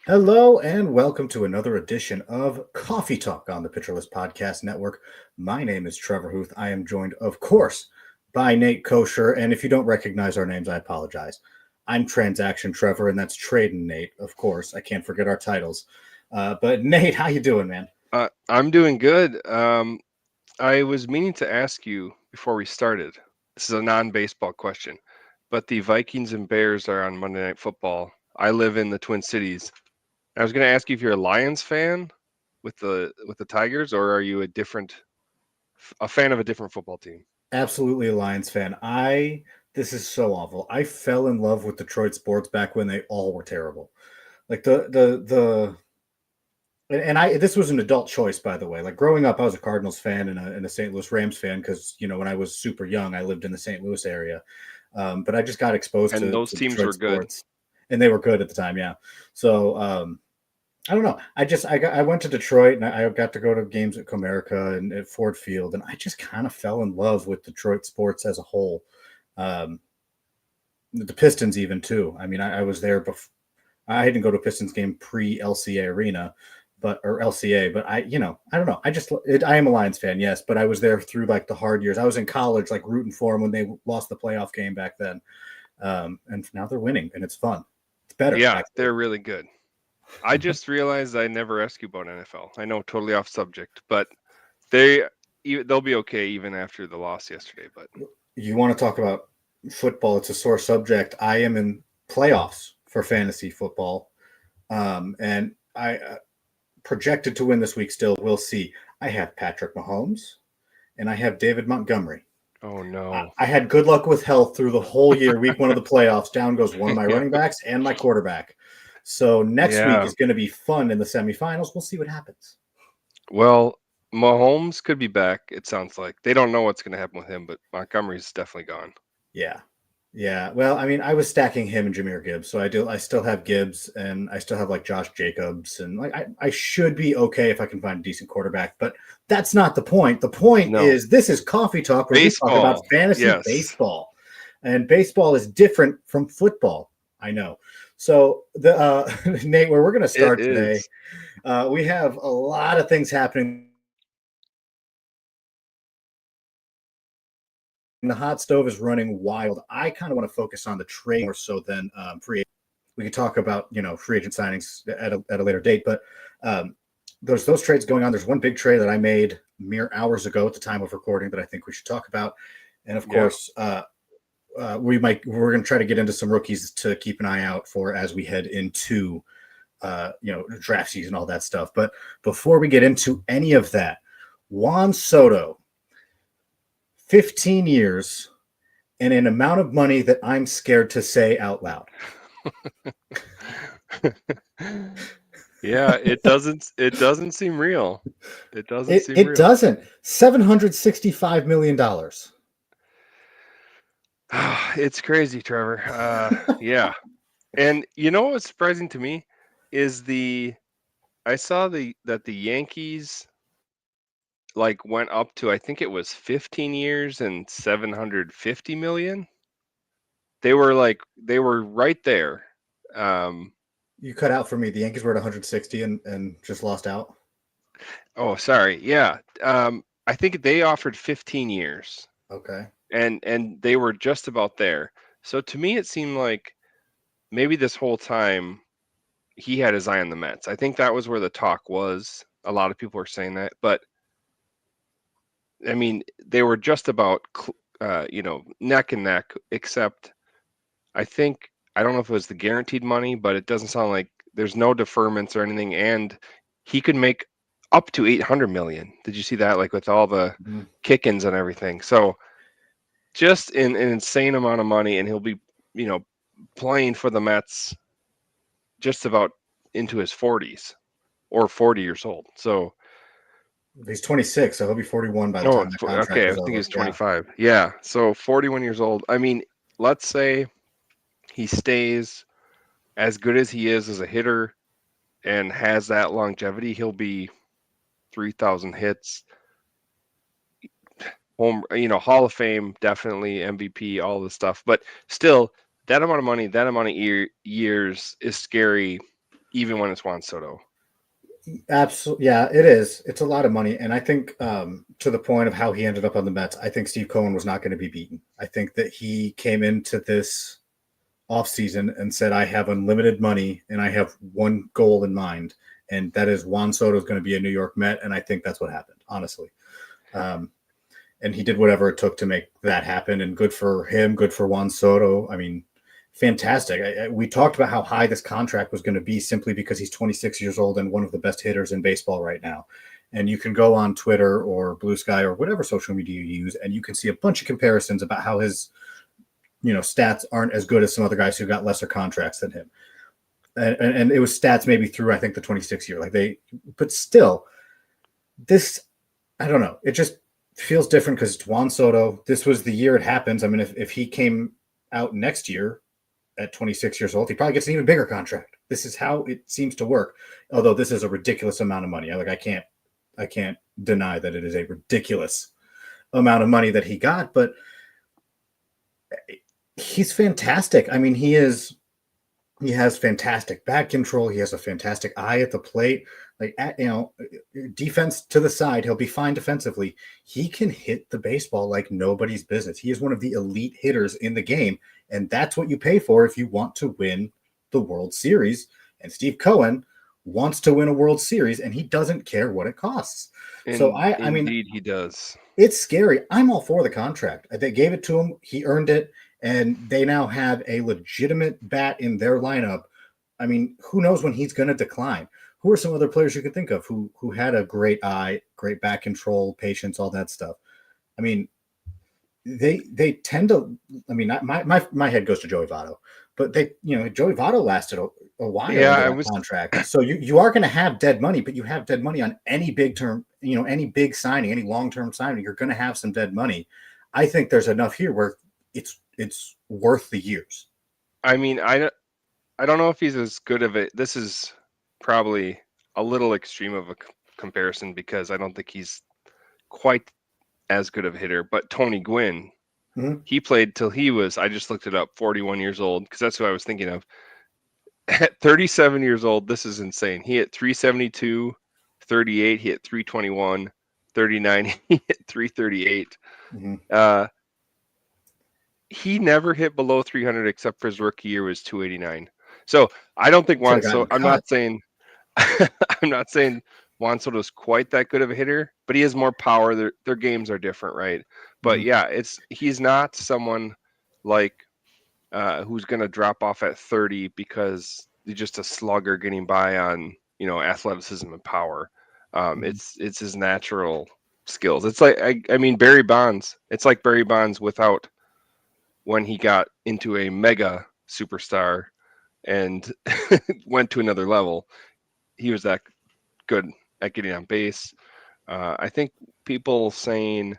Hello and welcome to another edition of Coffee Talk on the Pitcherless Podcast Network. My name is Trevor Hooth. I am joined, of course, by Nate Kosher. And if you don't recognize our names, I apologize. I'm Transaction Trevor, and that's Trade and Nate, of course. I can't forget our titles. But Nate, how you doing, man? I'm doing good. I was meaning to ask you before we started. This is a non-baseball question, but the Vikings and Bears are on Monday Night Football. I live in the Twin Cities. I was going to ask you if you're a Lions fan with the Tigers, or are you a fan of a different football team? Absolutely a Lions fan. This is so awful. I fell in love with Detroit sports back when they all were terrible. Like and I this was an adult choice, by the way. Like growing up, I was a Cardinals fan and a St. Louis Rams fan because when I was super young, I lived in the St. Louis area. But I just got exposed And those to teams Detroit were good. sports, and they were good at the time. Yeah, so I don't know. I went to Detroit and I got to go to games at Comerica and at Ford Field, and I just kind of fell in love with Detroit sports as a whole. Um, the Pistons even too. I mean, I was there before. I didn't go to a Pistons game pre LCA Arena, or LCA, but I don't know. I am a Lions fan, yes, but I was there through like the hard years. I was in college, like rooting for them when they lost the playoff game back then, and now they're winning and it's fun. It's better Yeah, actually. they're really good. I just realized I never asked you about NFL. I know, totally off subject, but they they'll be okay even after the loss yesterday. But You want to talk about football? It's a sore subject. I am in playoffs for fantasy football, and I projected to win this week. Still, we'll see. I have Patrick Mahomes and I have David Montgomery. oh no. I had good luck with health through the whole year. Week one of the playoffs, down goes one of my Yeah. running backs and my quarterback. So next week Yeah. is going to be fun in the semifinals. We'll see what happens. Well, Mahomes could be back, it sounds like. They don't know what's going to happen with him, but Montgomery's definitely gone. Yeah. Yeah. Well, I mean, I was stacking him and Jameer Gibbs. So I still have Gibbs and I still have like Josh Jacobs. And like, I should be okay if I can find a decent quarterback. But that's not the point. The point No. is this is Coffee Talk where we talk about Baseball. fantasy Yes. baseball. And baseball is different from football. I know. So, Nate, where we're going to It start today, is. we have a lot of things happening. The hot stove is running wild. I kind of want to focus on the trade more so than free. We could talk about free agent signings at a later date, but there's those trades going on. There's one big trade that I made mere hours ago at the time of recording that I think we should talk about, and of Yeah. course, we're going to try to get into some rookies to keep an eye out for as we head into draft season, all that stuff. But before we get into any of that, Juan Soto, 15 years and an amount of money that I'm scared to say out loud. Yeah, it doesn't seem real. It doesn't seem It real. doesn't. $765 million. It's crazy, Trevor. Yeah. And you know what's surprising to me is I saw that the Yankees like went up to, I think it was 15 years and 750 million. They were right there. Um, You cut out for me. The Yankees were at 160 and just lost out. oh, sorry. Yeah. I think they offered 15 years Okay. and they were just about there. So to me, it seemed like maybe this whole time he had his eye on the Mets. I think that was where the talk was. A lot of people were saying that, but I mean, they were just about, neck and neck, except I don't know if it was the guaranteed money, but it doesn't sound like there's no deferments or anything. And he could make up to 800 million. Did you see that? Like with all the Mhm. kick-ins and everything. So just an insane amount of money. And he'll be, you know, playing for the Mets just about into his 40s or 40 years old. So, He's 26, so he'll be 41 by the oh, time the contract okay. I is think over. he's Yeah. 25. Yeah. So 41 years old. I mean, let's say he stays as good as he is as a hitter and has that longevity, he'll be 3,000 hits, Hall of Fame, definitely MVP, all the stuff. But still, that amount of money, that amount of years is scary even when it's Juan Soto. Absolutely, yeah, it is. It's a lot of money, and I think to the point of how he ended up on the Mets, I think Steve Cohen was not going to be beaten. I think that he came into this offseason and said, I have unlimited money and I have one goal in mind, and that is Juan Soto is going to be a New York Met, and I think that's what happened, honestly. And he did whatever it took to make that happen, and good for him, good for Juan Soto. I mean, fantastic. We talked about how high this contract was going to be simply because he's 26 years old and one of the best hitters in baseball right now. And you can go on Twitter or Blue Sky or whatever social media you use, and you can see a bunch of comparisons about how his stats aren't as good as some other guys who got lesser contracts than him. And it was stats maybe through, I think, the 26 year. But still, this, I don't know. It just feels different because it's Juan Soto. This was the year it happens. I mean, if he came out next year at 26 years old, he probably gets an even bigger contract. This is how it seems to work. Although this is a ridiculous amount of money. I can't deny that it is a ridiculous amount of money that he got, but he's fantastic. I mean, he has fantastic back control. He has a fantastic eye at the plate. Defense to the side, he'll be fine defensively. He can hit the baseball like nobody's business. He is one of the elite hitters in the game, and that's what you pay for if you want to win the World Series. And Steve Cohen wants to win a World Series, and he doesn't care what it costs. I mean, indeed, he does. It's scary. I'm all for the contract. They gave it to him. He earned it. And they now have a legitimate bat in their lineup. I mean, who knows when he's going to decline? Who are some other players you could think of who had a great eye, great back control, patience, all that stuff? I mean, they tend to. I mean, my head goes to Joey Votto, but Joey Votto lasted a while under that contract. So you are going to have dead money, but you have dead money on any big term, any big signing, any long term signing. You're going to have some dead money. I think there's enough here where it's worth the years. I mean, I don't know if he's as good of it. This is probably a little extreme of a comparison because I don't think he's quite as good of a hitter. But Tony Gwynn, he played till he was, I just looked it up, 41 years old, because that's who I was thinking of. At 37 years old, this is insane. He hit 372, 38, he hit 321, 39, he hit 338. He never hit below 300 except for his rookie year was 289. So I don't think Juan Soto. I'm not saying Juan Soto is quite that good of a hitter, but he has more power. Their games are different, right? But yeah, he's not someone like who's going to drop off at 30 because he's just a slugger getting by on athleticism and power. It's his natural skills. It's like I mean Barry Bonds. It's like Barry Bonds without when he got into a mega superstar and went to another level. He was that good at getting on base. I think people saying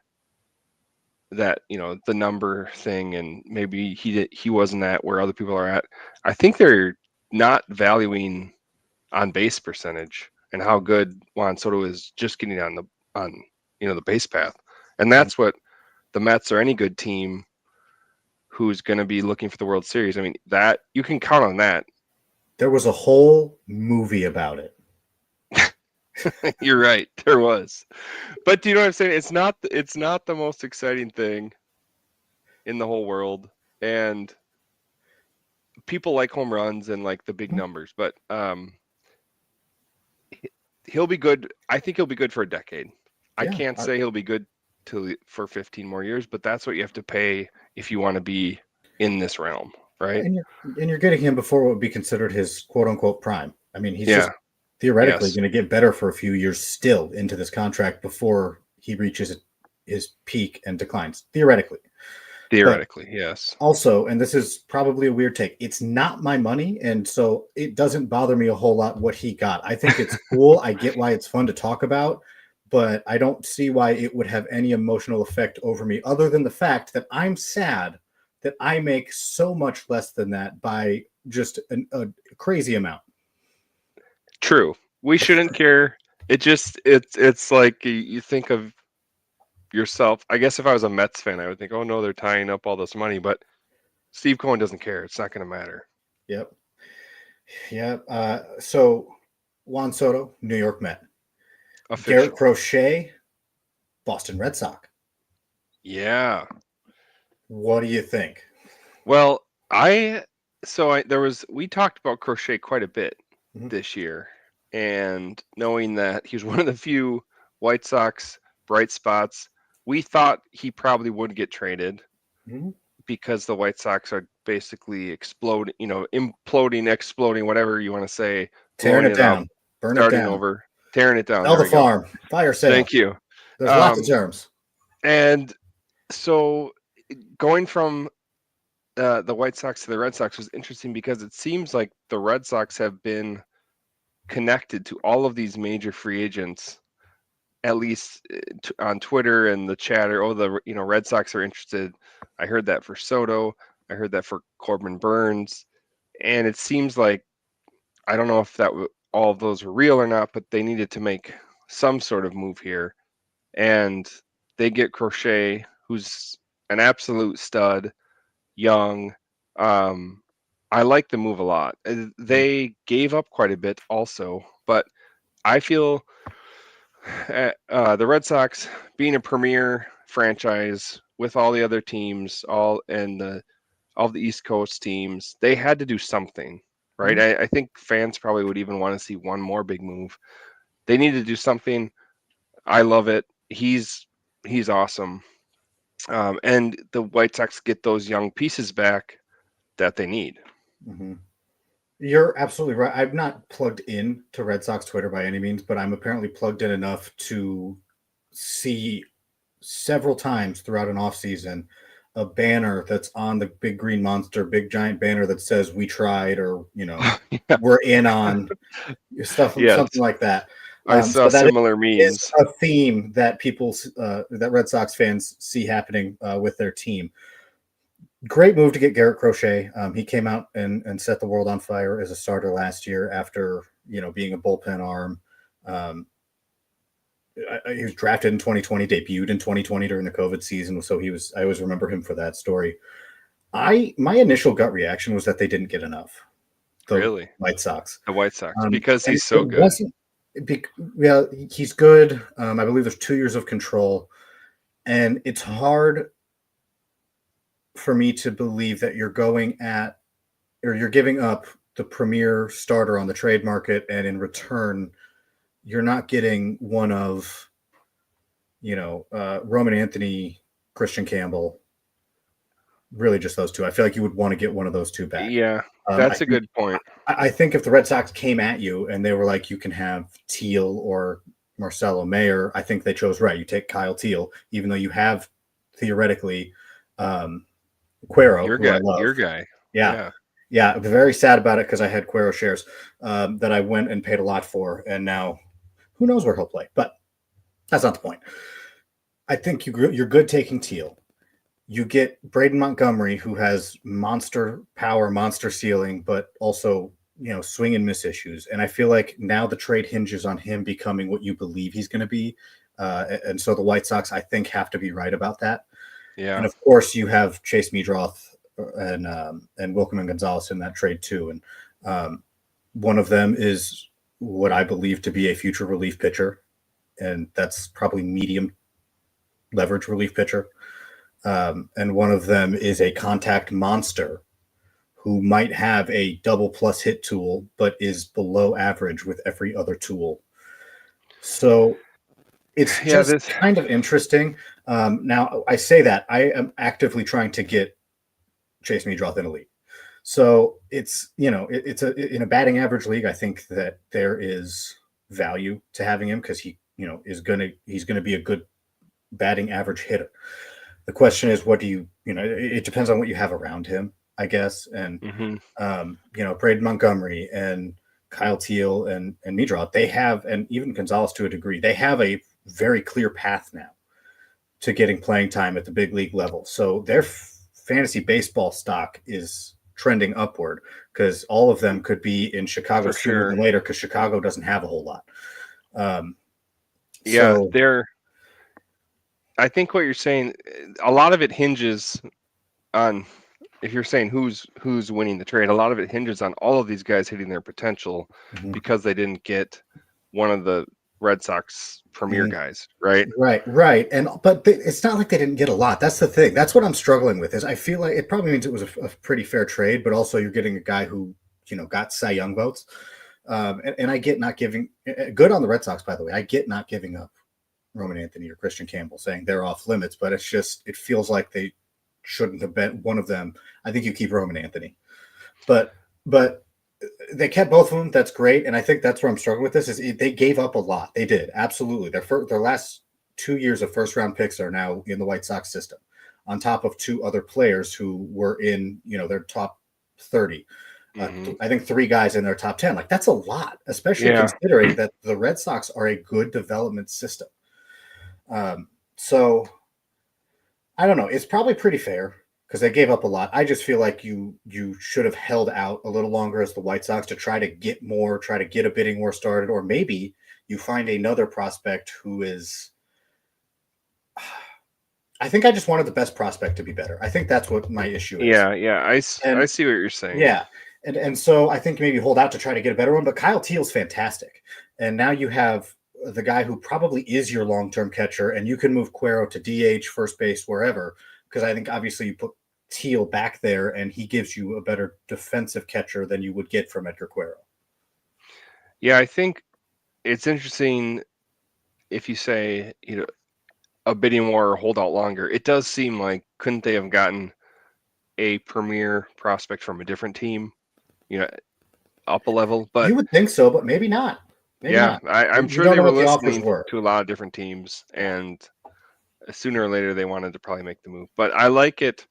that, the number thing and maybe he wasn't at where other people are at. I think they're not valuing on base percentage and how good Juan Soto is just getting on the base path. And that's what the Mets or any good team who's going to be looking for the World Series. I mean, that you can count on that. There was a whole movie about it. You're right. There was. But do you know what I'm saying? It's not the most exciting thing in the whole world. And people like home runs and like the big numbers, but he'll be good. I think he'll be good for a decade. I can't say he'll be good for 15 more years, but that's what you have to pay if you want to be in this realm, right? And you're getting him before what would be considered his quote unquote prime. I mean, he's just theoretically going to get better for a few years still into this contract before he reaches his peak and declines. Theoretically, yes. Also, and this is probably a weird take, it's not my money, and so it doesn't bother me a whole lot what he got. I think it's cool. I get why it's fun to talk about, but I don't see why it would have any emotional effect over me other than the fact that I'm sad that I make so much less than that by just a crazy amount. True. We shouldn't care. It's like you think of yourself. I guess if I was a Mets fan, I would think, oh no, they're tying up all this money, but Steve Cohen doesn't care. It's not going to matter. Yep. Yeah. So Juan Soto, New York Met. Garrett Official. Crochet, Boston Red Sox. Yeah. What do you think? Well, we talked about Crochet quite a bit Mhm. this year, and knowing that he was one of the few White Sox bright spots, we thought he probably would get traded Mhm. because the White Sox are basically exploding, imploding, exploding, whatever you want to say, Tearing blowing it it up, down, burn it starting down, over, tearing it down. sell There the we go. farm, fire sale. Thank you. There's lots of Um, terms. and so going from the White Sox to the Red Sox was interesting because it seems like the Red Sox have been connected to all of these major free agents, at least on Twitter and the chatter. Oh, the Red Sox are interested. I heard that for Soto. I heard that for Corbin Burns, and it seems like I don't know if all of those were real or not, but they needed to make some sort of move here, and they get Crochet, who's an absolute stud, young. Um, I like the move a lot. They gave up quite a bit also, but I feel the Red Sox being a premier franchise with all the other teams, all the East Coast teams, they had to do something, right? Mhm. I think fans probably would even want to see one more big move. They need to do something. I love it. He's awesome, and the White Sox get those young pieces back that they need. Mhm. You're absolutely right. I'm not plugged in to Red Sox Twitter by any means, but I'm apparently plugged in enough to see several times throughout an off season a banner that's on the big green monster, big giant banner that says "We tried" or Yeah. "We're in on" stuff, Yes, something like that. I saw So that similar is memes. a theme that that Red Sox fans see happening with their team. Great move to get Garrett Crochet. He came out and set the world on fire as a starter last year after being a bullpen arm. Um, he was drafted in 2020, debuted in 2020 during the COVID season, so I always remember him for that story. I My initial gut reaction was that they didn't get enough. The Really, White Sox, the White Sox because and he's so it good. wasn't. Yeah, he's good. I believe there's 2 years of control, and it's hard for me to believe that you're going at or you're giving up the premier starter on the trade market, and in return, you're not getting one of Roman Anthony, Christian Campbell, really just those two. I feel like you would want to get one of those two back. Yeah, I that's a think good point. I think if the Red Sox came at you and they were like, you can have Teal or Marcelo Mayer, I think they chose right. You take Kyle Teal, even though you have theoretically um, Cuero, who I love. Your guy. Yeah, Yeah. yeah. I'm very sad about it because I had Cuero shares that I went and paid a lot for, and now who knows where he'll play. But that's not the point. I think you're good taking Teal. You get Braden Montgomery, who has monster power, monster ceiling, but also swing and miss issues. And I feel like now the trade hinges on him becoming what you believe he's going to be. And so the White Sox, I think, have to be right about that. And Yeah. of course, you have Chase Meadroth and Wilkerman Gonzalez in that trade too. And one of them is what I believe to be a future relief pitcher, and that's probably medium leverage relief pitcher. And one of them is a contact monster who might have a double plus hit tool, but is below average with every other tool. So it's Yeah, just this kind of interesting. Now, I say that I am actively trying to get Chase Meadroth in a league. So it's it's in a batting average league. I think that there is value to having him because he's gonna be a good batting average hitter. The question is, what do it depends on what you have around him, I guess. And, mhm. Braden Montgomery and Kyle Teal and Meadroth, they have, and even Gonzalez to a degree, they have a very clear path now to getting playing time at the big league level. So their fantasy baseball stock is trending upward because all of them could be in Chicago For sooner than sure. later because Chicago doesn't have a whole lot. Um, Yeah, so, I think what you're saying, a lot of it hinges on if you're saying who's winning the trade, a lot of it hinges on all of these guys hitting their potential Mhm. because they didn't get one of the Red Sox premier Mhm. guys, right? Right. And but it's not like they didn't get a lot. That's the thing. That's what I'm struggling with. Is I feel like it probably means it was a pretty fair trade, but also you're getting a guy who got Cy Young votes. And I get not giving good on the Red Sox, by the way. I get not giving up Roman Anthony or Christian Campbell, saying they're off limits, but it feels like they shouldn't have been one of them. I think you keep Roman Anthony, but they kept both of them. That's great, and I think that's where I'm struggling with this. Is they gave up a lot. They did absolutely. Their last 2 years of first round picks are now in the White Sox system, on top of two other players who were in their top 30. Mm-hmm. I think three guys in their top 10. Like that's a lot, especially Yeah. considering that the Red Sox are a good development system. So I don't know. It's probably pretty fair because they gave up a lot. I just feel like you should have held out a little longer as the White Sox to try to get more, try to get a bidding war started, or maybe you find another prospect who is. I think I just wanted the best prospect to be better. I think that's what my issue is. Yeah. I see what you're saying. Yeah. And so I think maybe hold out to try to get a better one. But Kyle Teal's fantastic. And now you have the guy who probably is your long-term catcher, and you can move Cuero to DH, first base, wherever. Because I think obviously you put Teal back there, and he gives you a better defensive catcher than you would get from Edgar Cuero. Yeah, I think it's interesting if you say, a bidding war or hold out longer. It does seem like couldn't they have gotten a premier prospect from a different team, up a level? But You would think so, but maybe not. Maybe yeah, not. I'm You sure don't they know were what the offers listening were. to a lot of different teams, and sooner or later they wanted to probably make the move. But I like it.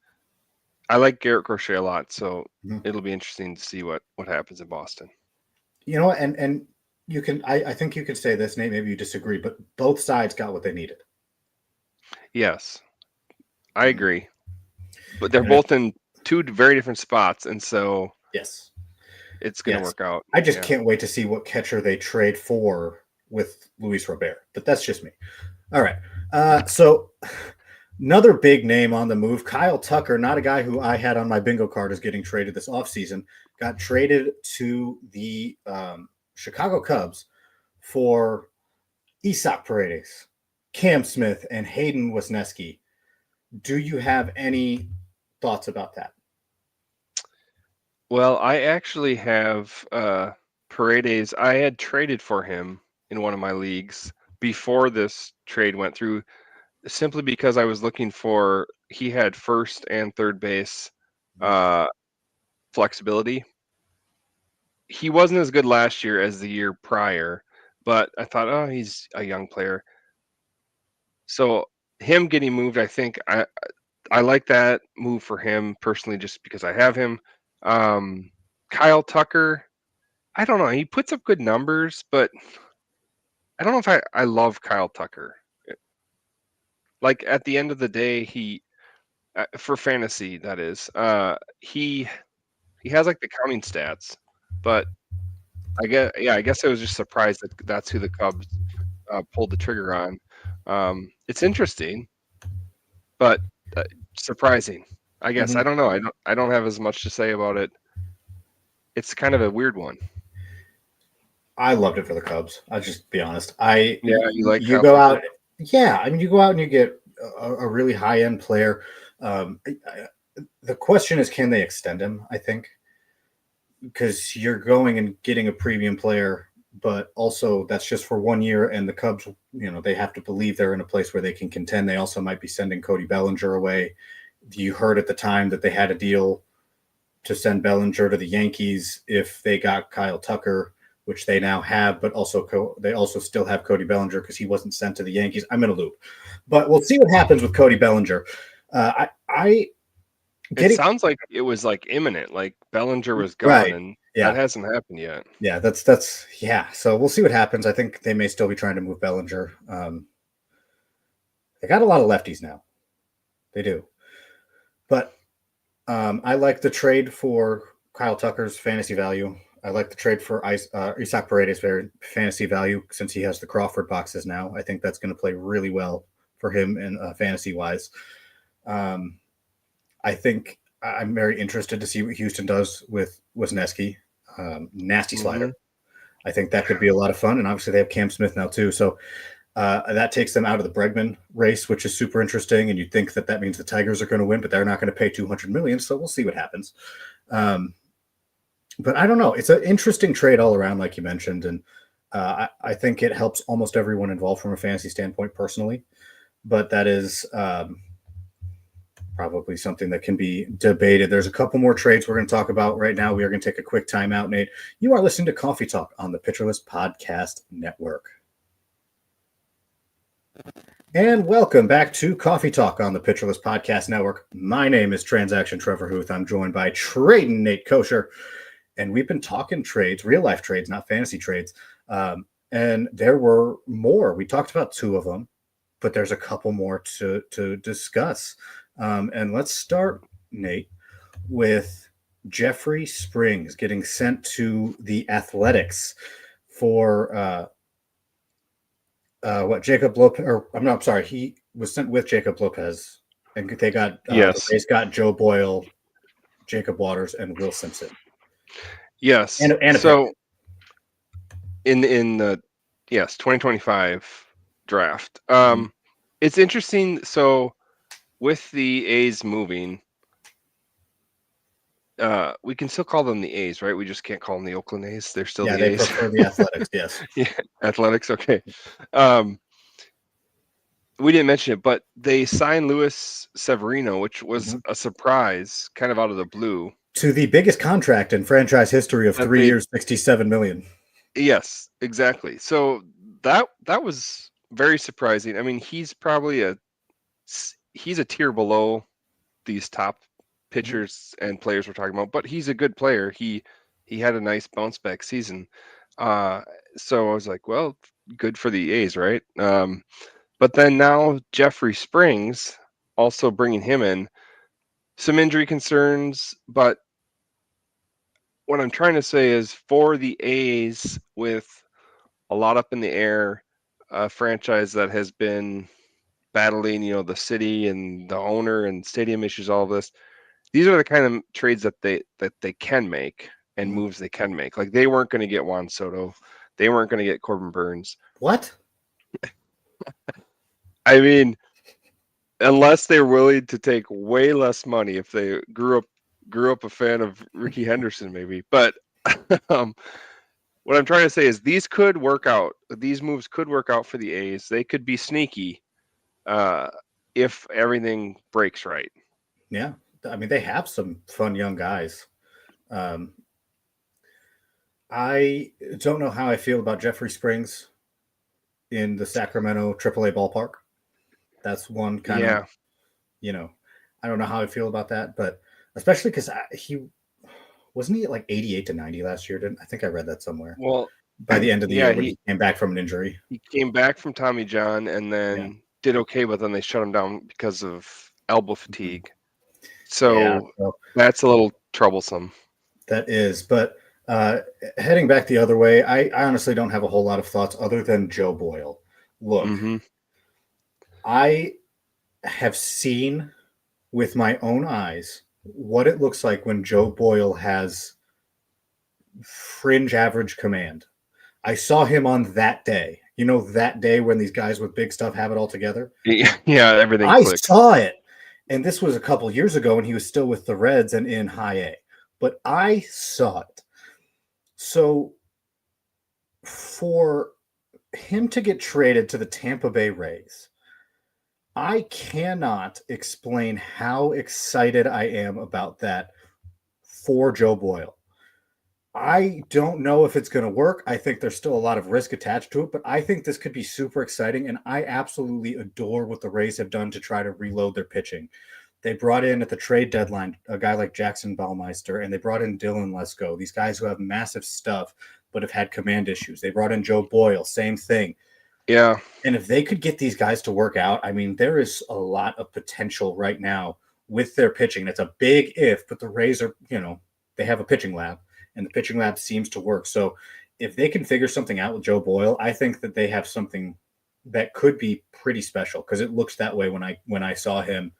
I like Garrett Crochet a lot, so it'll be interesting to see what happens in Boston. And you can. I think you could say this, Nate. Maybe you disagree, but both sides got what they needed. Yes, I agree. But they're both in two very different spots, and so yes, it's going to work out. I just can't wait to see what catcher they trade for with Luis Robert, but that's just me. All right. So another big name on the move, Kyle Tucker, not a guy who I had on my bingo card as getting traded this offseason, got traded to the Chicago Cubs for Isaac Paredes, Cam Smith, and Hayden Wesneski. Do you have any thoughts about that? Well, I actually have Paredes. I had traded for him in one of my leagues before this trade went through, simply because I was looking for, he had first and third base flexibility. He wasn't as good last year as the year prior, but I thought, oh, he's a young player. So him getting moved, I think I like that move for him personally, just because I have him. Kyle Tucker, I don't know. He puts up good numbers, but I don't know if I love Kyle Tucker. Like at the end of the day, he for fantasy, that is, he has like the counting stats, but I guess I was just surprised that that's who the Cubs pulled the trigger on. It's interesting, but surprising. I guess Mm-hmm. I don't know. I don't have as much to say about it. It's kind of a weird one. I loved it for the Cubs. I'll just be honest. You like You Kyle go Tucker? out, yeah. I mean, you go out and you get a really high end player. The question is, can they extend him? I think because you're going and getting a premium player, but also that's just for 1 year. And the Cubs, they have to believe they're in a place where they can contend. They also might be sending Cody Bellinger away. You heard at the time that they had a deal to send Bellinger to the Yankees if they got Kyle Tucker, which they now have, but also they also still have Cody Bellinger because he wasn't sent to the Yankees. I'm in a loop, but we'll see what happens with Cody Bellinger. It sounds like it was like imminent, like Bellinger was gone, right. and Yeah, that hasn't happened yet. yeah, that's yeah. So we'll see what happens. I think they may still be trying to move Bellinger. They got a lot of lefties now. They do, but I like the trade for Kyle Tucker's fantasy value. I like the trade for Isaac Paredes' fantasy value since he has the Crawford boxes now. I think that's going to play really well for him in fantasy wise. I think I'm very interested to see what Houston does with Wisniewski. Nasty slider. I think that could be a lot of fun. And obviously they have Cam Smith now too. So that takes them out of the Bregman race, which is super interesting. And you'd think that means the Tigers are going to win, but they're not going to pay $200 million. So we'll see what happens. But I don't know. It's an interesting trade all around, like you mentioned. And I think it helps almost everyone involved from a fantasy standpoint personally. But that is probably something that can be debated. There's a couple more trades we're going to talk about right now. We are going to take a quick timeout, Nate. You are listening to Coffee Talk on the Pitcherless Podcast Network. And welcome back to Coffee Talk on the Pitcherless Podcast Network. My name is Transaction Trevor Hooth. I'm joined by Trading Nate Kosher. And we've been talking trades, real life trades, not fantasy trades. And there were more. We talked about two of them, but there's a couple more to discuss. And let's start, Nate, with Jeffrey Springs getting sent to the Athletics for Jacob Lopez. Or I'm sorry, he was sent with Jacob Lopez, and they got the Rays got Joe Boyle, Jacob Waters, and Will Simpson. Yes, and so in the 2025 draft, it's interesting. So with the A's moving, we can still call them the A's, right? We just can't call them the Oakland A's. They're still the A's. Prefer the Athletics, yes. Yeah, Athletics, okay. We didn't mention it, but they signed Luis Severino, which was a surprise, kind of out of the blue. To the biggest contract in franchise history of 3 years, $67 million. Yes, exactly. So that was very surprising. I mean, he's probably he's a tier below these top pitchers and players we're talking about, but he's a good player. He had a nice bounce back season. So I was like, well, good for the A's, right? But then now Jeffrey Springs, also bringing him in, some injury concerns, but what I'm trying to say is for the A's, with a lot up in the air, a franchise that has been battling, the city and the owner and stadium issues, all of this, these are the kind of trades that they can make and moves they can make. Like, they weren't going to get Juan Soto. They weren't going to get Corbin Burns. What? I mean, unless they're willing to take way less money, if they grew up a fan of Ricky Henderson, maybe. But what I'm trying to say is these could work out. These moves could work out for the A's. They could be sneaky if everything breaks right. Yeah. I mean, they have some fun young guys. I don't know how I feel about Jeffrey Springs in the Sacramento AAA ballpark. That's one kind of, I don't know how I feel about that, but especially because he wasn't he at like 88 to 90 last year? I think I read that somewhere. Well, by the end of the year, when he came back from an injury. He came back from Tommy John and then did okay, but then they shut him down because of elbow fatigue. So that's a little troublesome. That is, but heading back the other way, I honestly don't have a whole lot of thoughts other than Joe Boyle. Look, I have seen with my own eyes what it looks like when Joe Boyle has fringe average command. I saw him on that day. That day when these guys with big stuff have it all together. Yeah, everything I clicks. saw it. And this was a couple years ago when he was still with the Reds and in high A. But I saw it. So for him to get traded to the Tampa Bay Rays, I cannot explain how excited I am about that for Joe Boyle. I don't know if it's going to work. I think there's still a lot of risk attached to it, but I think this could be super exciting, and I absolutely adore what the Rays have done to try to reload their pitching. They brought in at the trade deadline a guy like Jackson Ballmeister, and they brought in Dylan Lesko, these guys who have massive stuff but have had command issues. They brought in Joe Boyle, same thing. Yeah. And if they could get these guys to work out, I mean, there is a lot of potential right now with their pitching. That's a big if, but the Rays are, they have a pitching lab. And the pitching lab seems to work. So if they can figure something out with Joe Boyle, I think that they have something that could be pretty special, because it looks that way when I saw him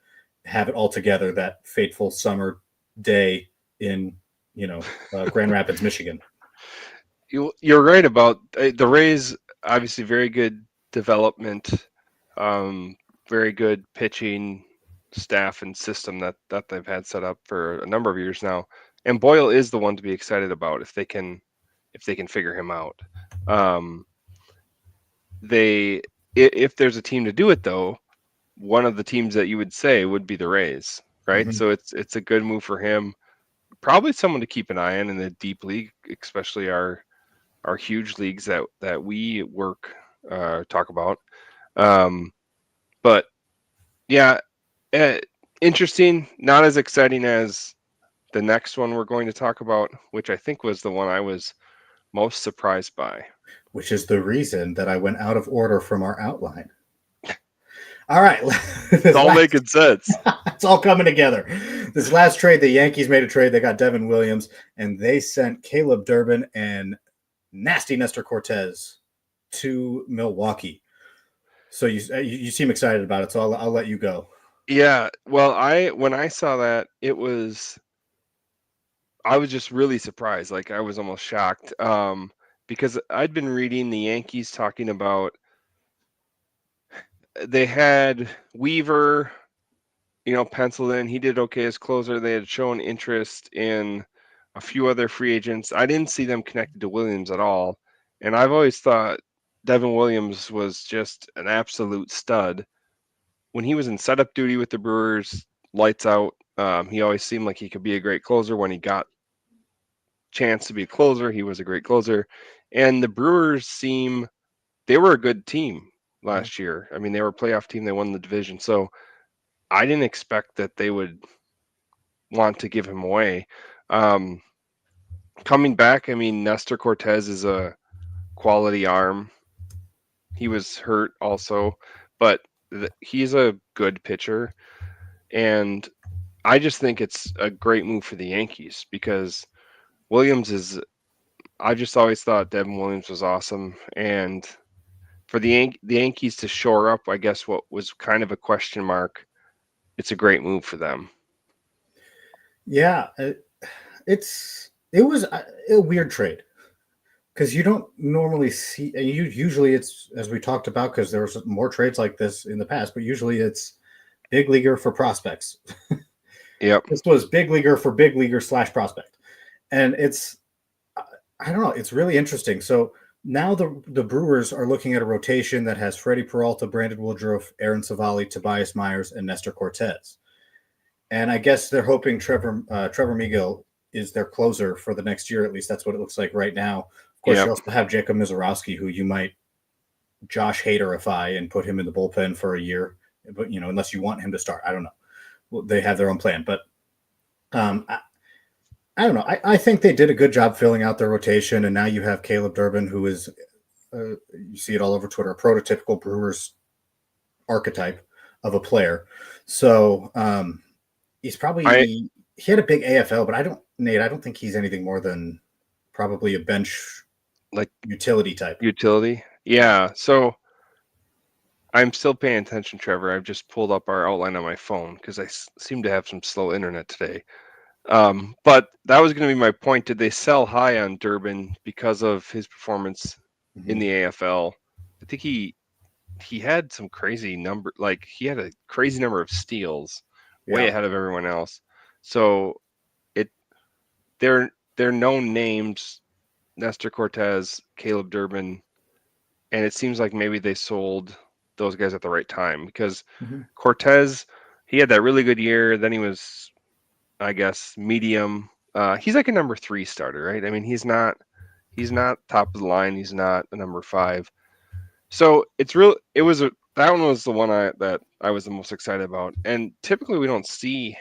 have it all together that fateful summer day in Grand Rapids, Michigan. You're right about the Rays. Obviously, very good development, very good pitching staff and system that they've had set up for a number of years now. And Boyle is the one to be excited about if they can figure him out. Um, they if there's a team to do it though, one of the teams that you would say would be the Rays, right? Mm-hmm. So it's a good move for him. Probably someone to keep an eye on in the deep league, especially our huge leagues that we work talk about. Um, but yeah, uh, interesting. Not as exciting as the next one we're going to talk about, which I think was the one I was most surprised by. Which is the reason that I went out of order from our outline. All right. It's all making sense. It's all coming together. This last trade, the Yankees made a trade. They got Devin Williams, and they sent Caleb Durbin and nasty Nestor Cortez to Milwaukee. So you seem excited about it, so I'll let you go. Yeah. Well, when I saw that, I was just really surprised. Like I was almost shocked. Because I'd been reading the Yankees talking about they had Weaver, penciled in. He did okay as closer. They had shown interest in a few other free agents. I didn't see them connected to Williams at all. And I've always thought Devin Williams was just an absolute stud. When he was in setup duty with the Brewers, lights out. He always seemed like he could be a great closer. When he got chance to be a closer, he was a great closer. And the Brewers they were a good team last year. I mean, they were a playoff team. They won the division. So I didn't expect that they would want to give him away. Coming back, I mean, Nestor Cortez is a quality arm. He was hurt also, but he's a good pitcher. And I just think it's a great move for the Yankees because I just always thought Devin Williams was awesome. And for the Yankees to shore up, I guess, what was kind of a question mark, it's a great move for them. Yeah, it was a weird trade because you don't normally see. Usually, it's as we talked about because there was more trades like this in the past, but usually it's big leaguer for prospects. Yep. This was big leaguer for big leaguer / prospect, and I don't know. It's really interesting. So now the Brewers are looking at a rotation that has Freddie Peralta, Brandon Woodruff, Aaron Savali, Tobias Myers, and Nestor Cortez. And I guess they're hoping Trevor Megill is their closer for the next year. At least that's what it looks like right now. Of course, Yep. you also have Jacob Mizorowski, who you might Josh Haderify and put him in the bullpen for a year. But unless you want him to start, I don't know. Well, they have their own plan, but I don't know. I think they did a good job filling out their rotation, and now you have Caleb Durbin, who is you see it all over Twitter, a prototypical Brewers archetype of a player. So he's probably he had a big AFL, but I don't think he's anything more than probably a bench like utility type. Utility. Yeah. So I'm still paying attention, Trevor. I've just pulled up our outline on my phone because I seem to have some slow internet today. But that was going to be my point. Did they sell high on Durbin because of his performance in the AFL? I think he had some crazy number, like he had a crazy number of steals, way ahead of everyone else. So they're known names, Nestor Cortez, Caleb Durbin, and it seems like maybe they sold those guys at the right time because Cortez, he had that really good year. Then he was, I guess, medium. He's like a number 3 starter, right? I mean, he's not top of the line. He's not a number 5. So that one was the one that I was the most excited about. And typically we don't see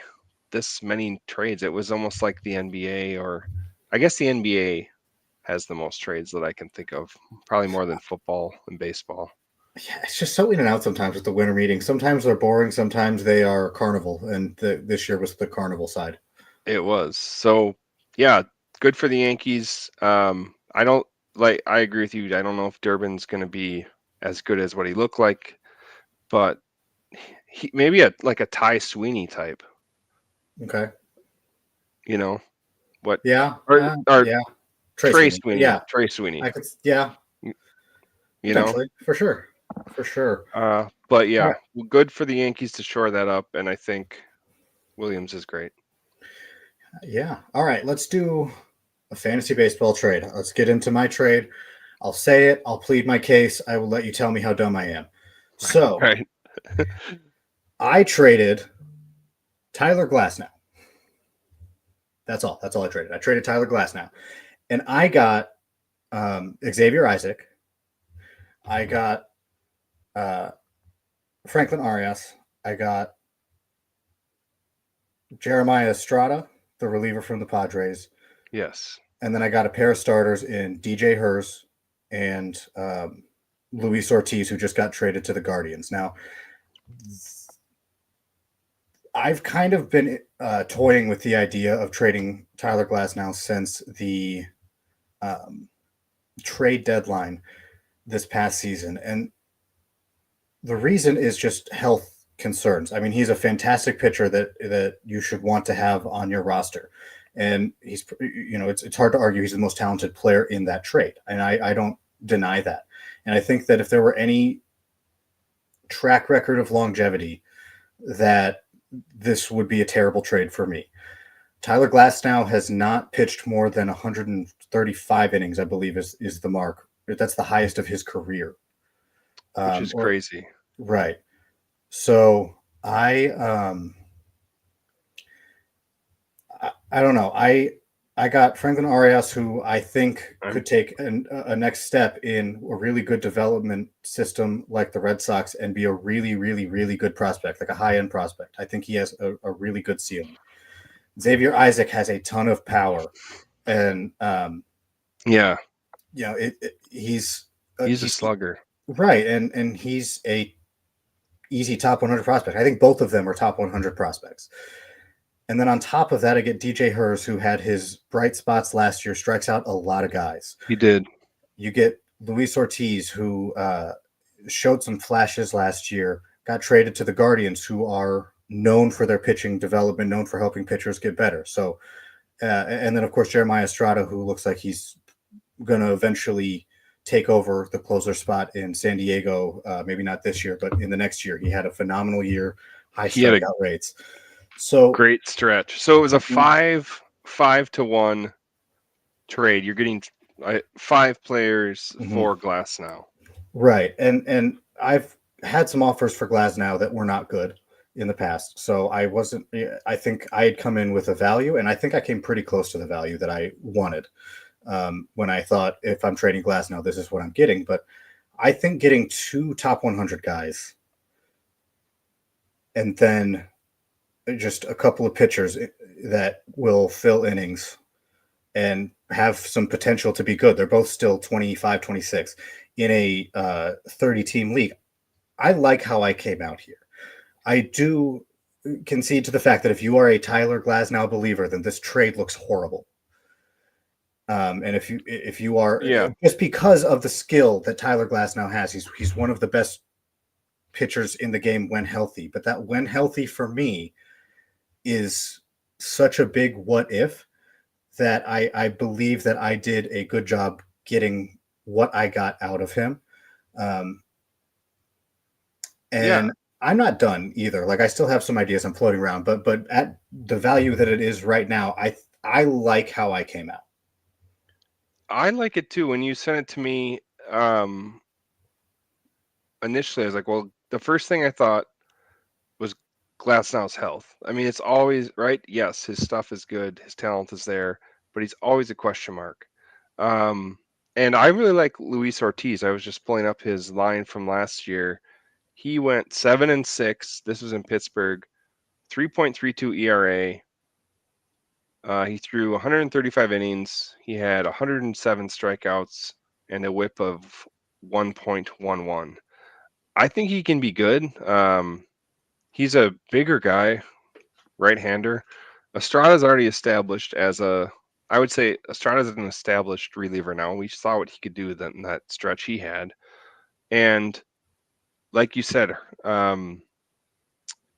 this many trades. It was almost like the NBA, or I guess the NBA has the most trades that I can think of, probably more than football and baseball. Yeah, it's just so in and out sometimes with the winter meetings. Sometimes they're boring, sometimes they are carnival, and this year was the carnival side. It was. So, yeah, good for the Yankees. I agree with you. I don't know if Durbin's going to be as good as what he looked like, but maybe like a Ty Sweeney type. Okay. You know what? Yeah, Or yeah. Trey Trey Sweeney. Sweeney. Yeah, Trey Sweeney. I could. Yeah, You know. potentially for sure, for sure. But All yeah, right. well, good for the Yankees to shore that up, and I think Williams is great. Yeah. All right. Let's do a fantasy baseball trade. Let's get into my trade. I'll say it. I'll plead my case. I will let you tell me how dumb I am. So Right. I traded Tyler Glassnow. That's all. That's all I traded. I traded Tyler Glassnow, and I got Xavier Isaac. I got uh, Franklin Arias. I got Jeremiah Estrada, the reliever from the Padres, Yes. and then I got a pair of starters in DJ Hers and Luis Ortiz, who just got traded to the Guardians. Now, I've kind of been toying with the idea of trading Tyler Glasnow since the um, trade deadline this past season, and the reason is just health concerns. I mean, he's a fantastic pitcher that you should want to have on your roster, and he's it's hard to argue he's the most talented player in that trade, and I don't deny that. And I think that if there were any track record of longevity, that this would be a terrible trade for me. Tyler Glasnow has not pitched more than 135 innings, I believe is the mark. That's the highest of his career. Which is Or crazy. right. So I don't know. I got Franklin Arias, who I think Um, could take a next step in a really good development system like the Red Sox and be a really, really, really good prospect, like a high end prospect. I think he has a really good ceiling. Xavier Isaac has a ton of power, and yeah, he's he's a he's slugger. right, and he's a easy top 100 prospect. I think both of them are top 100 prospects. And then on top of that, I get DJ Hers, who had his bright spots last year, strikes out a lot of guys. He did. You get Luis Ortiz, who showed some flashes last year, got traded to the Guardians, who are known for their pitching development, known for helping pitchers get better. So, and then of course Jeremiah Estrada, who looks like he's going to eventually take over the closer spot in San Diego. Maybe not this year, but in the next year. He had a phenomenal year, high He had a strikeout rates. So great stretch. So it was a 5-5-1 trade. You're getting 5 players mhm. for Glass now. Right, and I've had some offers for Glasnow that were not good in the past. So I wasn't. I think I had come in with a value, and I think I came pretty close to the value that I wanted when I thought if I'm trading Glasnow, this is what I'm getting. But I think getting 2 top 100 guys and then just a couple of pitchers that will fill innings and have some potential to be good. They're both still 25, 26 in a 30 team league. I like how I came out here. I do concede to the fact that if you are a Tyler Glasnow believer, then this trade looks horrible. And if you are Yeah, just because of the skill that Tyler Glasnow has, he's one of the best pitchers in the game when healthy. But that when healthy for me is such a big what if that I believe that I did a good job getting what I got out of him. Um, yeah. and I'm not done either. Like I still have some ideas I'm floating around, but at the value that it is right now, I like how I came out. I like it too. When you sent it to me, um, initially, I was like, well, the first thing I thought was Glasnow's health. I mean, it's always right. Yes, his stuff is good, his talent is there, but he's always a question mark. Um, and I really like Luis Ortiz. I was just pulling up his line from last year. He went 7-6. This was in Pittsburgh. 3.32 ERA. He threw 135 innings. He had 107 strikeouts and a WHIP of 1.11. I think he can be good. He's a bigger guy, right-hander. Estrada's already established as a. I would say Estrada's an established reliever now. We saw what he could do in that stretch he had, and like you said,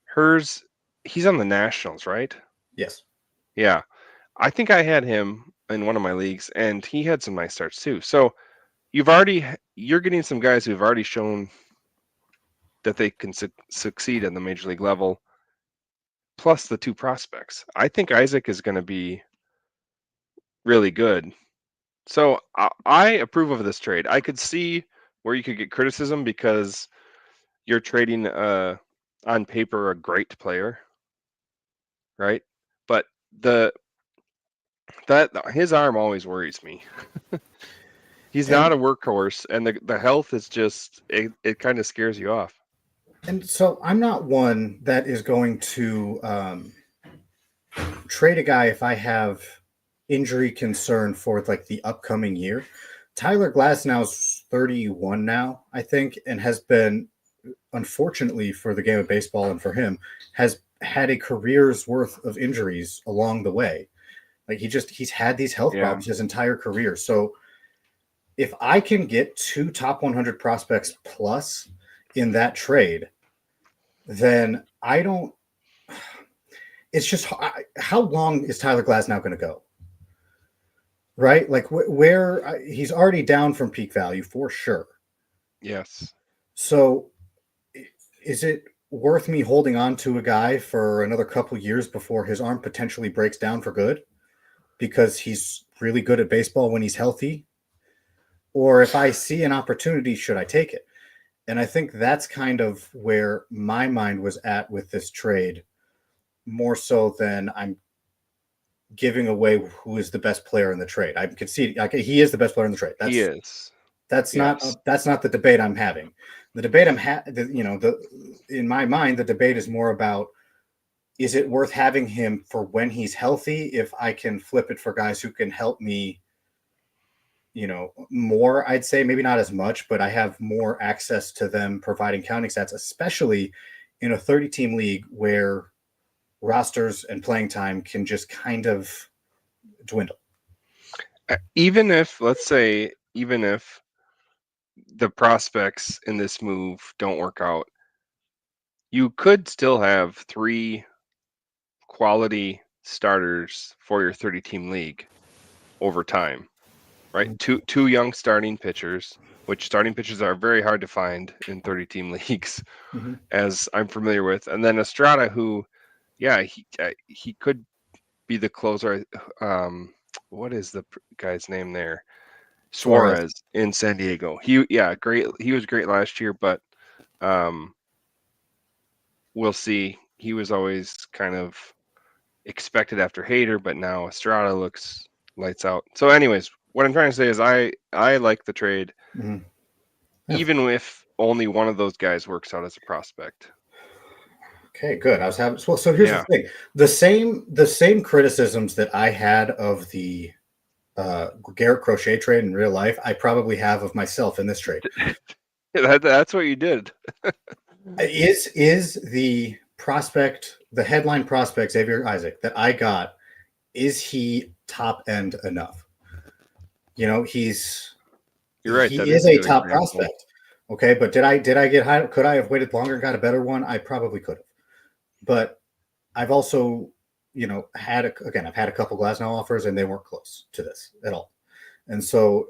hers. He's on the Nationals, right? Yes. Yeah. I think I had him in one of my leagues, and he had some nice starts too. So you're getting some guys who've already shown that they can succeed at the major league level, plus the two prospects. I think Isaac is going to be really good. So I approve of this trade. I could see where you could get criticism because you're trading on paper a great player, right? But the that his arm always worries me. He's And not a workhorse, and the health is just it kind of scares you off. and so I'm not one that is going to trade a guy if I have injury concern for like the upcoming year. Tyler Glasnow's 31 now, I think, and has been, unfortunately for the game of baseball and for him, has had a career's worth of injuries along the way. Like he's had these health Yeah. problems his entire career. So if I can get two top 100 prospects plus in that trade, then I don't. It's just how long is Tyler Glasnow going to go? Right? Like where he's already down from peak value for sure. Yes. So is it worth me holding on to a guy for another couple years before his arm potentially breaks down for good because he's really good at baseball when he's healthy? Or if I see an opportunity, should I take it? And I think that's kind of where my mind was at with this trade, more so than I'm giving away who is the best player in the trade. I'm conceding like he is the best player in the trade. He is. That's Yes. not the debate I'm having. The debate in my mind, the debate is more about, is it worth having him for when he's healthy if I can flip it for guys who can help me, more, I'd say, maybe not as much, but I have more access to them providing counting stats, especially in a 30-team league where rosters and playing time can just kind of dwindle. Even if, let's say, even if the prospects in this move don't work out, you could still have 3 quality starters for your 30-team league over time, right? Two young starting pitchers, which starting pitchers are very hard to find in 30-team leagues, as I'm familiar with, and then Estrada, who, yeah, he could be the closer. What is the guy's name there? Suarez in San Diego. Great. He was great last year, but we'll see. He was always kind of expected after Hader, but now Estrada looks lights out. So, anyways, what I'm trying to say is I like the trade, even if only one of those guys works out as a prospect. Okay, good. I was having so here's the thing. The same criticisms that I had of the Garrett Crochet trade in real life, I probably have of myself in this trade. That's what you did. Is the prospect, the headline prospect, Xavier Isaac, that I got, is he top end enough? You're right. He That is is a good top example. prospect. Okay, but did I get high? Could I have waited longer and got a better one? I probably could have. But I've also, had I've had a couple Glasnow offers and they weren't close to this at all. And so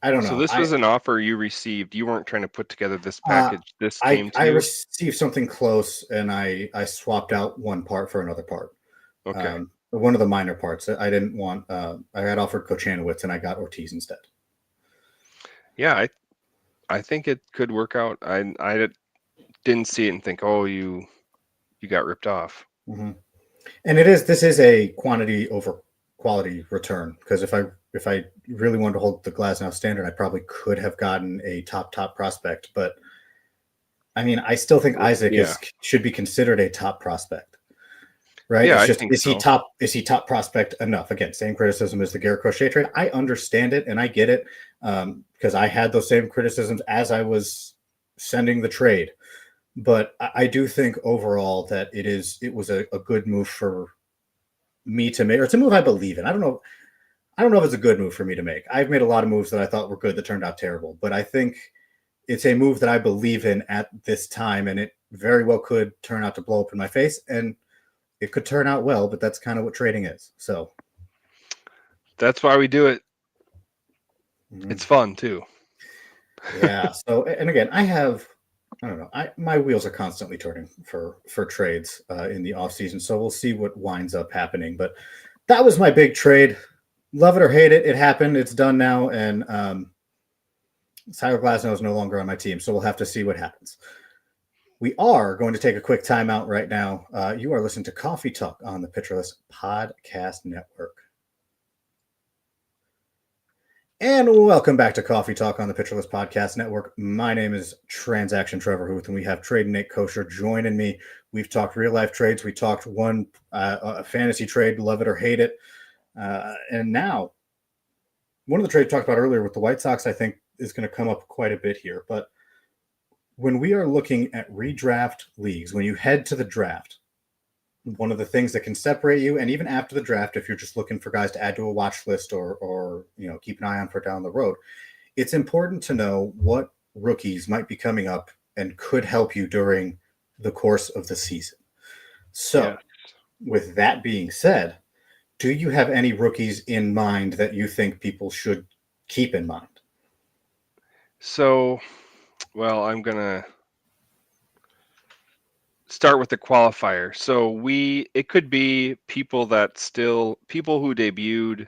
I don't know. So this was an offer you received. You weren't trying to put together this package. This came to I you? received something close and I swapped out one part for another part. Okay. One of the minor parts. I didn't want, I got offered Kochanowicz and I got Ortiz instead. Yeah, I think it could work out. I didn't see it and think, oh, you got ripped off. Mm-hmm. And this is a quantity over quality return, because if I really wanted to hold the Glasnow standard, I probably could have gotten a top prospect. But I mean, I still think Isaac should be considered a top prospect, right? Yeah, it's I just, think is so. Is he top prospect enough? Again, same criticism as the Garrett Crochet trade. I understand it and I get it, because I had those same criticisms as I was sending the trade. But I do think overall that it was a good move for me to make, or it's a move I believe in. I don't know if it's a good move for me to make. I've made a lot of moves that I thought were good that turned out terrible, but I think it's a move that I believe in at this time, and it very well could turn out to blow up in my face. And It could turn out well, but that's kind of what trading is. So that's why we do it. mm-hmm. It's fun too. Yeah. So, and again, I don't know. My wheels are constantly turning for trades in the off season. So we'll see what winds up happening. But that was my big trade. Love it or hate it, it happened. It's done now, and Tyler Glasnow is no longer on my team. So we'll have to see what happens. We are going to take a quick timeout right now. You are listening to Coffee Talk on the Pitcherless Podcast Network. And welcome back to Coffee Talk on the Pitcherless Podcast Network. My name is Transaction Trevor Hooth, and we have Trade Nate Kosher joining me. We've talked real life trades. We talked a fantasy trade, love it or hate it. And now, one of the trades we talked about earlier with the White Sox, I think, is going to come up quite a bit here. But when we are looking at redraft leagues, when you head to the draft, one of the things that can separate you, and even after the draft, if you're just looking for guys to add to a watch list or keep an eye on for down the road, it's important to know what rookies might be coming up and could help you during the course of the season. So, with that being said, do you have any rookies in mind that you think people should keep in mind? So, well, I'm gonna start with the qualifier. So it could be people who debuted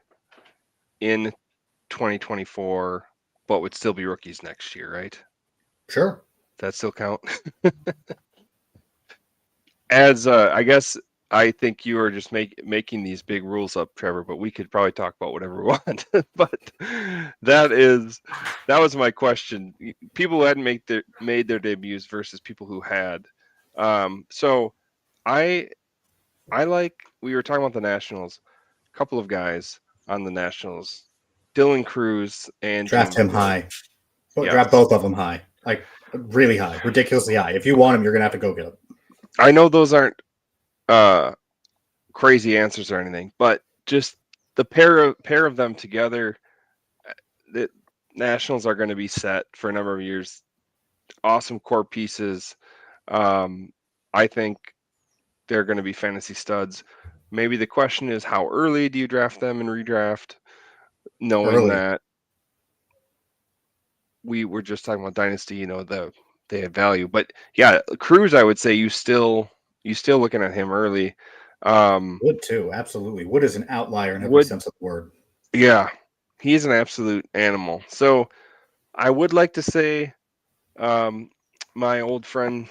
in 2024 but would still be rookies next year, right? Sure. That still count? As I guess I think you are just making these big rules up, Trevor, but we could probably talk about whatever we want. But that was my question. People who hadn't made their debuts versus people who had. So I like, we were talking about the Nationals, a couple of guys on the Nationals, Dylan Cruz and draft James him Wood. high. Draft both of them high, like really high, ridiculously high. If you want them, you're gonna have to go get them. I know those aren't crazy answers or anything, but just the pair of them together, the Nationals are going to be set for a number of years. Awesome core pieces. I think they're going to be fantasy studs. Maybe the question is, how early do you draft them in redraft? Knowing that we were just talking about dynasty, they have value. But yeah, Cruz, I would say you still looking at him early. Wood too, absolutely. Wood is an outlier in every sense of the word. Yeah, he's an absolute animal. So I would like to say my old friend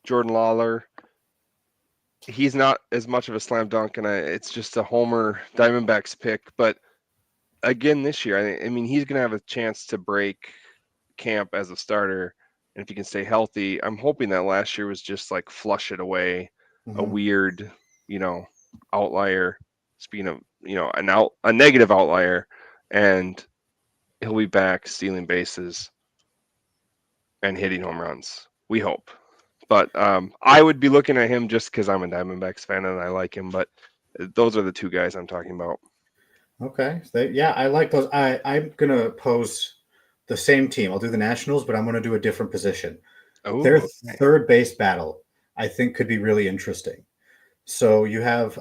Jordan Lawler, he's not as much of a slam dunk, and it's just a homer Diamondbacks pick. But again, this year, I mean, he's going to have a chance to break camp as a starter. And if he can stay healthy, I'm hoping that last year was just like flush it away, a weird, outlier. Speaking of, a negative outlier, and he'll be back stealing bases and hitting home runs. We hope. But I would be looking at him just because I'm a Diamondbacks fan and I like him. But those are the two guys I'm talking about. Okay. I like those. I'm going to pose the same team. I'll do the Nationals, but I'm going to do a different position. Their third base battle, I think, could be really interesting. So you have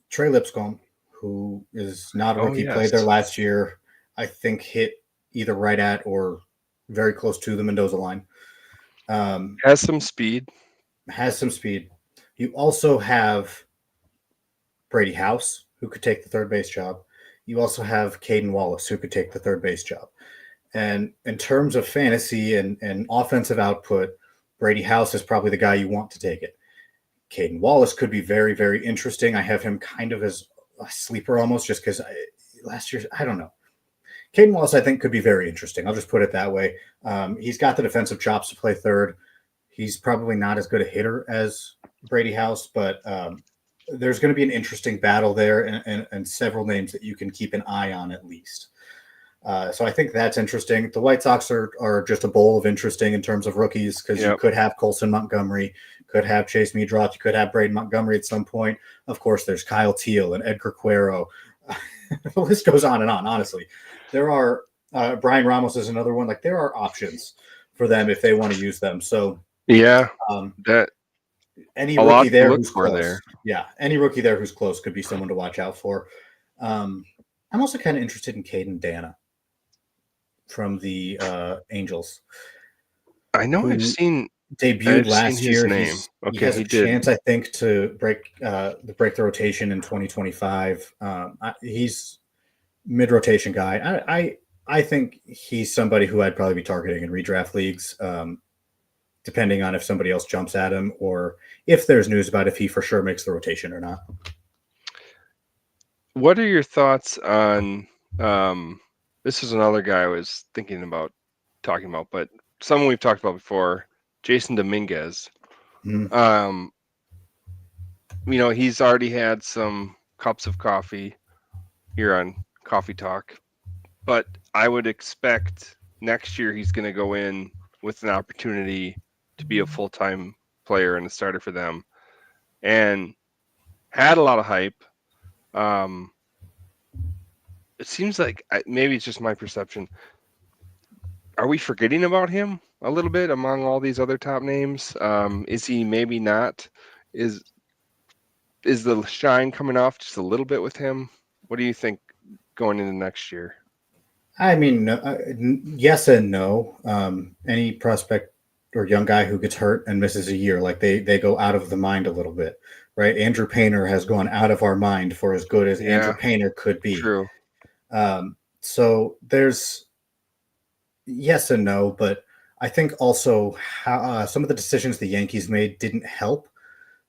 Trey Lipscomb, who is not a rookie, played there last year. I think hit either right at or very close to the Mendoza line. Has some speed. You also have Brady House, who could take the third base job. You also have Caden Wallace, who could take the third base job. And in terms of fantasy and offensive output, Brady House is probably the guy you want to take it. Caden Wallace could be very, very interesting. I have him kind of as a sleeper almost, just because last year, I don't know. Caden Wallace, I think, could be very interesting. I'll just put it that way. He's got the defensive chops to play third. He's probably not as good a hitter as Brady House, but there's going to be an interesting battle there and several names that you can keep an eye on at least. So I think that's interesting. The White Sox are just a bowl of interesting in terms of rookies because you could have Colson Montgomery, could have Chase Meadroth, you could have Braden Montgomery at some point. Of course, there's Kyle Teal and Edgar Cuero. The list goes on and on, honestly. There are Brian Ramos is another one. Like, there are options for them if they want to use them. So that any A lot rookie to there look who's for close. there. Yeah, any rookie there who's close could be someone to watch out for. I'm also kind of interested in Caden Dana from the Angels, I know who debuted I've seen last his year. name. He Okay, has a he did. chance, I think, to break the rotation in 2025. He's mid rotation guy. I think he's somebody who I'd probably be targeting in redraft leagues, depending on if somebody else jumps at him or if there's news about if he for sure makes the rotation or not. What are your thoughts on this is another guy I was thinking about talking about, but someone we've talked about before, Jason Dominguez. Mm. He's already had some cups of coffee here on Coffee Talk, but I would expect next year he's going to go in with an opportunity to be a full-time player and a starter for them, and had a lot of hype. It seems like maybe it's just my perception. Are we forgetting about him a little bit among all these other top names? Is he maybe not? Is the shine coming off just a little bit with him? What do you think going into next year? I mean, yes and no. Any prospect or young guy who gets hurt and misses a year, like they go out of the mind a little bit, right? Andrew Painter has gone out of our mind for as good as Andrew Yeah, Painter could be. true. So there's yes and no, but I think also how some of the decisions the Yankees made didn't help.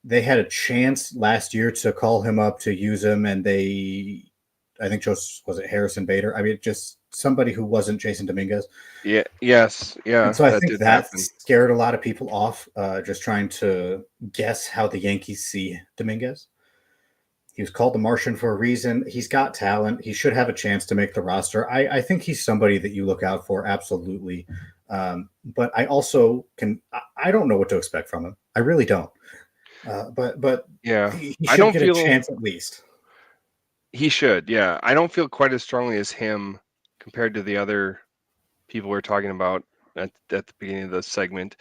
They had a chance last year to call him up to use him, and I think just was it Harrison Bader? I mean, just somebody who wasn't Jason Dominguez. Yeah, yes, And yeah, so I that think did that happen. scared a lot of people off, just trying to guess how the Yankees see Dominguez. He was called the Martian for a reason. He's got talent. He should have a chance to make the roster. I think he's somebody that you look out for, absolutely. But I also I don't know what to expect from him. I really don't. But Yeah, he I should don't get a feel chance at least. he should. Yeah, I don't feel quite as strongly as him compared to the other people we're talking about at the beginning of the segment.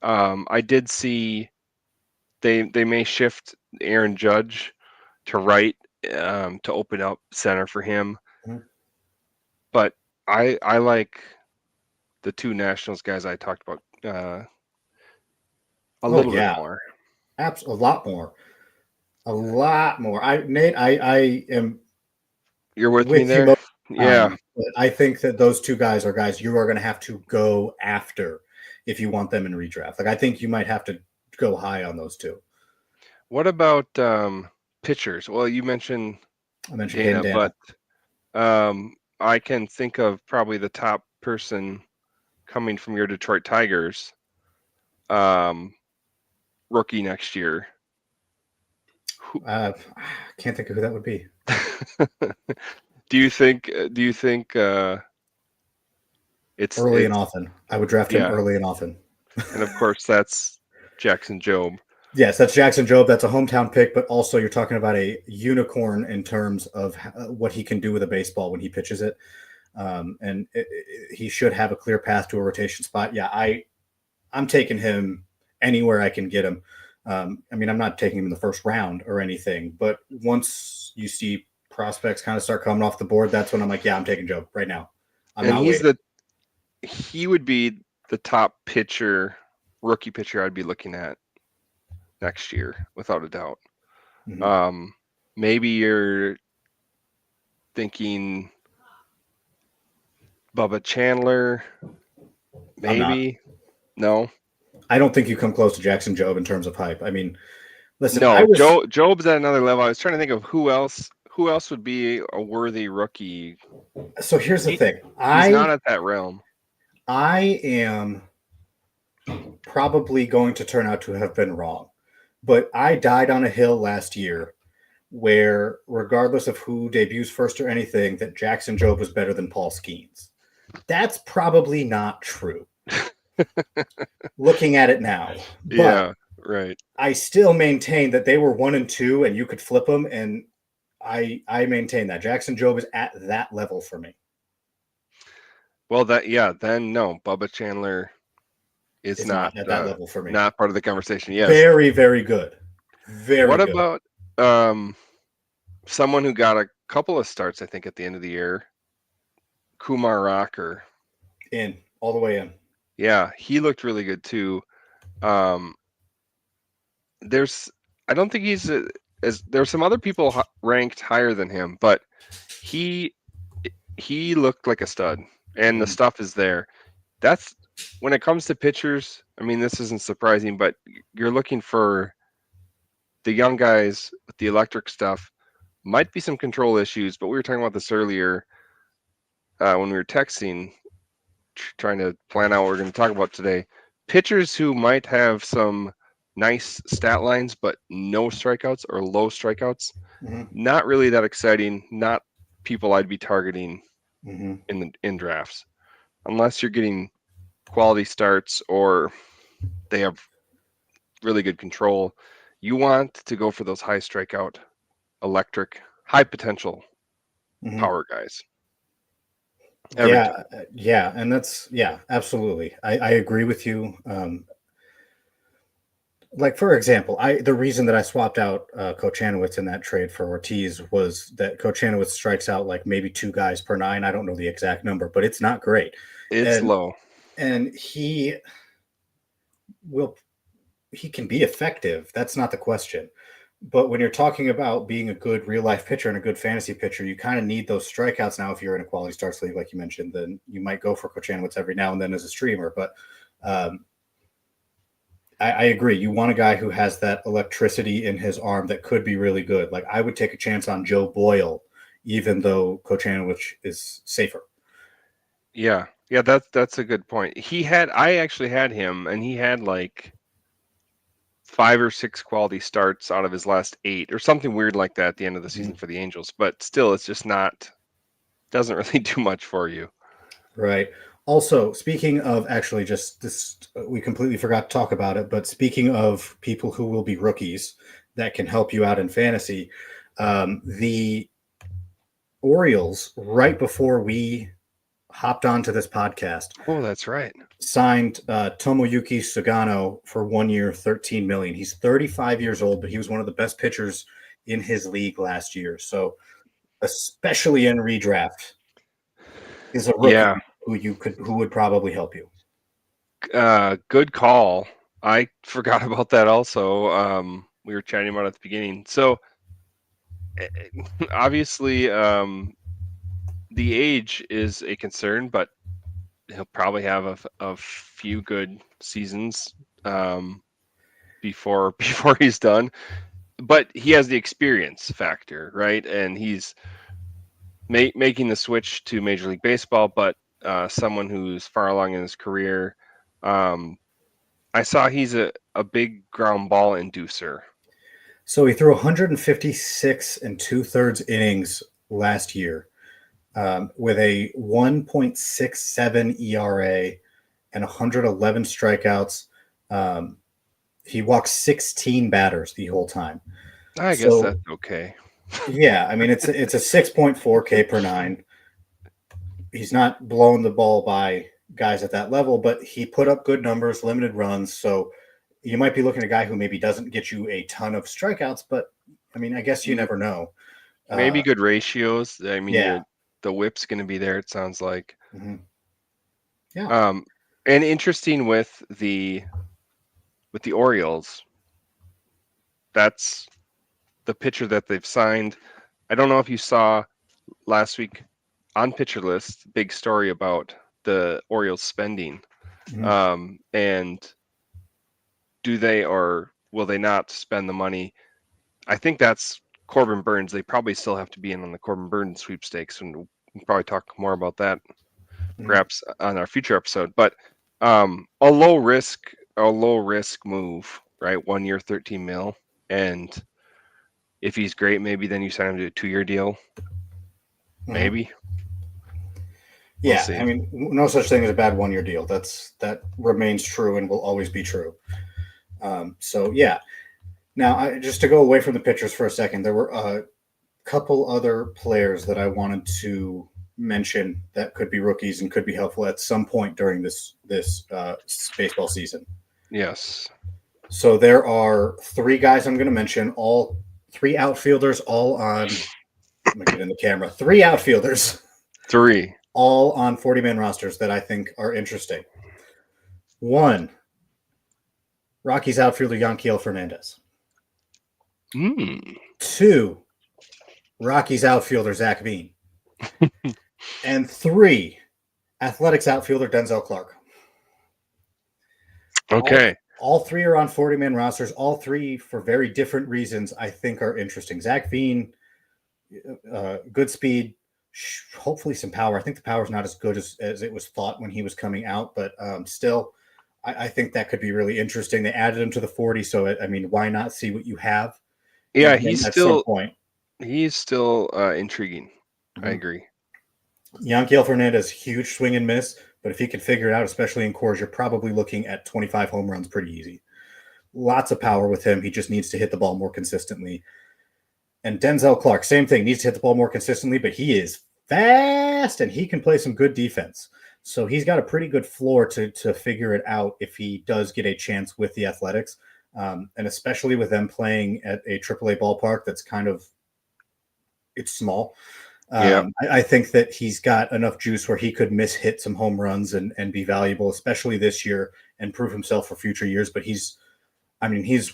I did see they may shift Aaron Judge to right to open up center for him, Mhm. but I like the two Nationals guys I talked about a Oh little bit yeah, more. a lot more, a lot more. Nate, I am You're with me with you there? most of the Yeah. time, but I think that those two guys are guys you are going to have to go after if you want them in redraft. Like I think you might have to go high on those two. What about pitchers? Well, you mentioned I mentioned Caden Dana, Dana. but I can think of probably the top person coming from your Detroit Tigers, rookie next year. I can't think of who that would be. Do you think? It's Early and often. I would draft him yeah, early and often. and of course that's Jackson Jobe. Yes, that's Jackson Jobe. That's a hometown pick, but also you're talking about a unicorn in terms of what he can do with a baseball when he pitches it. And he should have a clear path to a rotation spot. Yeah, I'm taking him anywhere I can get him. I mean, I'm not taking him in the first round or anything, but once you see prospects kind of start coming off the board, that's when I'm like, yeah, I'm taking Joe right now. I'm And not waiting. he would be the top rookie pitcher I'd be looking at next year, without a doubt. Mm-hmm. Maybe you're thinking Bubba Chandler, I'm not. maybe. No, I don't think you come close to Jackson Jobe in terms of hype. I mean, listen, I no. was Jobe's at another level. I was trying to think of who else would be a worthy rookie. so here's the thing. He's not at that realm. I am probably going to turn out to have been wrong, but I died on a hill last year where, regardless of who debuts first or anything, that Jackson Jobe was better than Paul Skeens. That's probably not true. Looking at it now, but Yeah, right. I still maintain that they were 1 and 2, and you could flip them, and I maintain that Jackson Jobe is at that level for me. Well, then no, Bubba Chandler. is It's not at that level for me. not part of the conversation. Yes. Very, very good. Very What good. about someone who got a couple of starts, I think, at the end of the year? Kumar Rocker. In all the way in. Yeah, he looked really good too. Um, I don't think he's there's some other people ranked higher than him, but he looked like a stud, and the stuff is there. That's when it comes to pitchers. I mean, this isn't surprising, but you're looking for the young guys with the electric stuff. Might be some control issues, but we were talking about this earlier when we were texting, trying to plan out what we're going to talk about today. Pitchers who might have some nice stat lines, but no strikeouts or low strikeouts, not really that exciting. Not people I'd be targeting in drafts, unless you're getting quality starts or they have really good control. You want to go for those high strikeout, electric, high potential power guys. Every time. Yeah, and that's absolutely. I agree with you. Like for example, the reason that I swapped out Kochanowicz in that trade for Ortiz was that Kochanowicz strikes out like maybe 2 guys per 9. I don't know the exact number, but it's not great. It's low, and he can be effective. That's not the question. But when you're talking about being a good real life pitcher and a good fantasy pitcher, you kind of need those strikeouts. Now, if you're in a quality starts league, like you mentioned, then you might go for Kochanowicz every now and then as a streamer. But I agree. You want a guy who has that electricity in his arm that could be really good. Like I would take a chance on Joe Boyle, even though Kochanowicz is safer. Yeah, that's a good point. I actually had him, and he had like 5 or 6 quality starts out of his last 8 or something weird like that at the end of the season for the Angels. But still, it's just doesn't really do much for you. Right. Also, speaking of actually just this, we completely forgot to talk about it, but speaking of people who will be rookies that can help you out in fantasy, the Orioles, right before we hopped onto this podcast, oh, that's right, signed Tomoyuki Sugano for 1 year, $13 million. He's 35 years old, but he was one of the best pitchers in his league last year. So, especially in redraft, is a rookie who would probably help you. Good call. I forgot about that also. We were chatting about it at the beginning. So obviously, the age is a concern, but he'll probably have a few good seasons before he's done. But he has the experience factor, right? And he's making the switch to Major League Baseball, but someone who's far along in his career. I saw he's a big ground ball inducer. So he threw 156 and 2/3 innings last year with a 1.67 ERA and 111 strikeouts. He walked 16 batters the whole time. I guess that's okay. Yeah, I mean it's a 6.4 K per 9. He's not blowing the ball by guys at that level, but he put up good numbers, limited runs. So you might be looking at a guy who maybe doesn't get you a ton of strikeouts, but I mean, I guess you never know. Maybe good ratios. I mean, the whip's going to be there. It sounds like. Yeah. And interesting with the Orioles, that's the pitcher that they've signed. I don't know if you saw last week on Pitcher List, big story about the Orioles spending. And do they or will they not spend the money? I think that's Corbin Burns. They probably still have to be in on the Corbin Burns sweepstakes, and we'll probably talk more about that perhaps on our future episode. But a low risk move, right? 1 year, 13 mil, and if he's great, maybe then you sign him to a 2-year deal. Maybe. We'll see. I mean, no such thing as a bad 1 year deal. That remains true and will always be true. So yeah. Now, just to go away from the pitchers for a second, there were a couple other players that I wanted to mention that could be rookies and could be helpful at some point during this baseball season. Yes. So there are 3 guys I'm going to mention, all 3 outfielders, all on. I'm going to get in the camera. 3 outfielders. 3. All on 40-man rosters that I think are interesting. 1, Rockies outfielder Yanquiel Fernandez. 2, Rockies outfielder Zach Bean. And 3, Athletics outfielder Denzel Clark. Okay. All 3 are on 40-man rosters. All 3 for very different reasons I think are interesting. Zach Bean, good speed, hopefully some power. I think the power is not as good as it was thought when he was coming out, but still, I think that could be really interesting. They added him to the 40, so I mean, why not see what you have? Yeah, he's at still some point. He's still intriguing. Mm-hmm. I agree. Yanquiel Fernandez, huge swing and miss, but if he could figure it out, especially in Coors, you're probably looking at 25 home runs pretty easy. Lots of power with him. He just needs to hit the ball more consistently. And Denzel Clark, same thing, needs to hit the ball more consistently, but he is fast and he can play some good defense. So he's got a pretty good floor to figure it out if he does get a chance with the Athletics. And especially with them playing at a AAA ballpark that's kind of, it's small. I think that he's got enough juice where he could hit some home runs and be valuable, especially this year, and prove himself for future years. But he's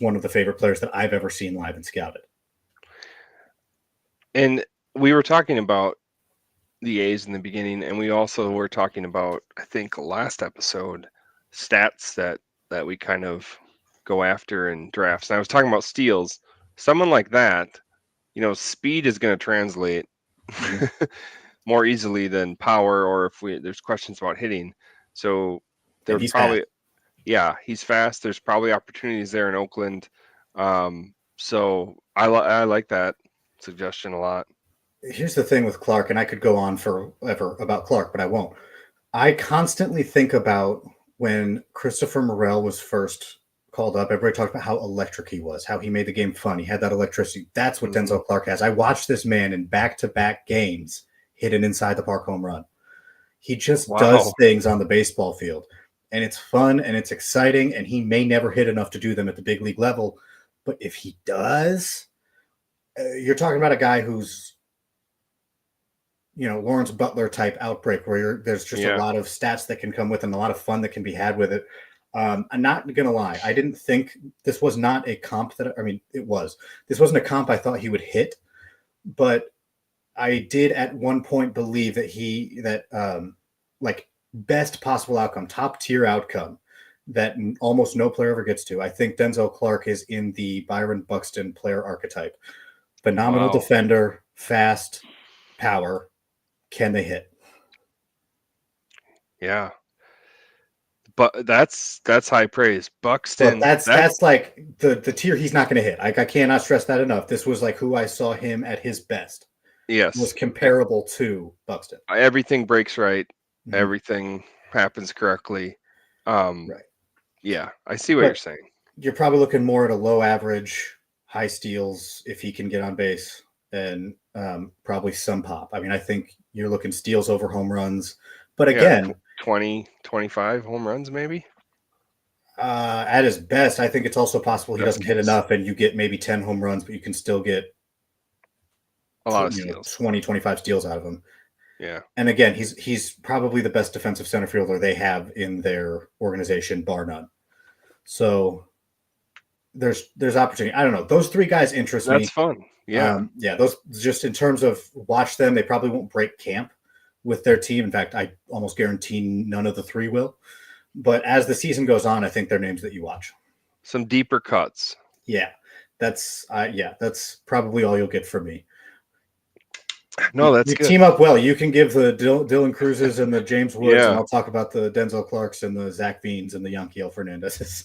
one of the favorite players that I've ever seen live and scouted. And we were talking about the A's in the beginning, and we also were talking about, I think last episode, stats that we kind of go after in drafts. And I was talking about steals. Someone like that, speed is going to translate more easily than power, or if there's questions about hitting. So there's probably fast. He's fast. There's probably opportunities there in Oakland. So I like that suggestion a lot. Here's the thing with Clark, and I could go on forever about Clark, but I won't. I constantly think about when Christopher Morel was first called up. Everybody talked about how electric he was, how he made the game fun. He had that electricity. That's what Denzel Clark has. I watched this man in back-to-back games hit an inside-the-park home run. He just does things on the baseball field, and it's fun, and it's exciting, and he may never hit enough to do them at the big league level, but if he does, you're talking about a guy who's Lawrence Butler type outbreak where there's just a lot of stats that can come with it and a lot of fun that can be had with it. I'm not going to lie. I didn't think this was not a comp it was. This wasn't a comp I thought he would hit, but I did at one point believe that best possible outcome, top tier outcome that almost no player ever gets to. I think Denzel Clark is in the Byron Buxton player archetype. Phenomenal defender, fast, power. Can they hit? Yeah, but that's high praise. Buxton. But that's like the tier he's not going to hit. I cannot stress that enough. This was like who I saw him at his best. Yes, was comparable to Buxton. Everything breaks right. Mm-hmm. Everything happens correctly. Right. Yeah, I see what you're saying. You're probably looking more at a low average, high steals if he can get on base, and probably some pop. I think you're looking steals over home runs. But again, 20, 25 home runs maybe? At his best, I think it's also possible he doesn't hit enough and you get maybe 10 home runs, but you can still get a lot of steals. 20, 25 steals out of him. Yeah. And again, he's probably the best defensive center fielder they have in their organization, bar none. So there's opportunity. I don't know. Those 3 guys interest me. That's fun. Yeah. Those just in terms of watch them, they probably won't break camp with their team. In fact, I almost guarantee none of the 3 will. But as the season goes on, I think they're names that you watch. Some deeper cuts. Yeah. That's probably all you'll get from me. No, that's you good. Team up well. You can give the Dylan Cruzes and the James Woods, and I'll talk about the Denzel Clarks and the Zach Beans and the Yanquiel Fernandezes.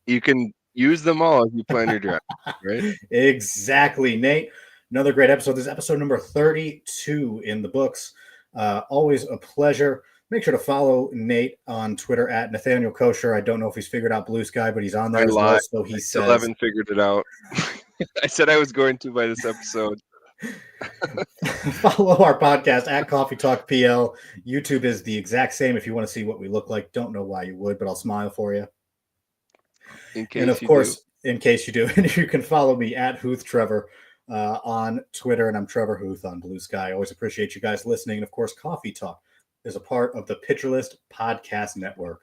You can use them all as you plan your draft, right? Exactly, Nate. Another great episode. This is episode number 32 in the books. Always a pleasure. Make sure to follow Nate on Twitter at Nathaniel Kosher. I don't know if he's figured out Blue Sky, but he's on there as well. So he still haven't figured it out. I said I was going to by this episode. Follow our podcast at Coffee Talk PL. YouTube is the exact same if you want to see what we look like. Don't know why you would, but I'll smile for you. In And case of you do. course, in case you do, and you can follow me at Hooth Trevor on Twitter, and I'm Trevor Hooth on Blue Sky. I always appreciate you guys listening. And of course, Coffee Talk is a part of the Pitcher List Podcast Network.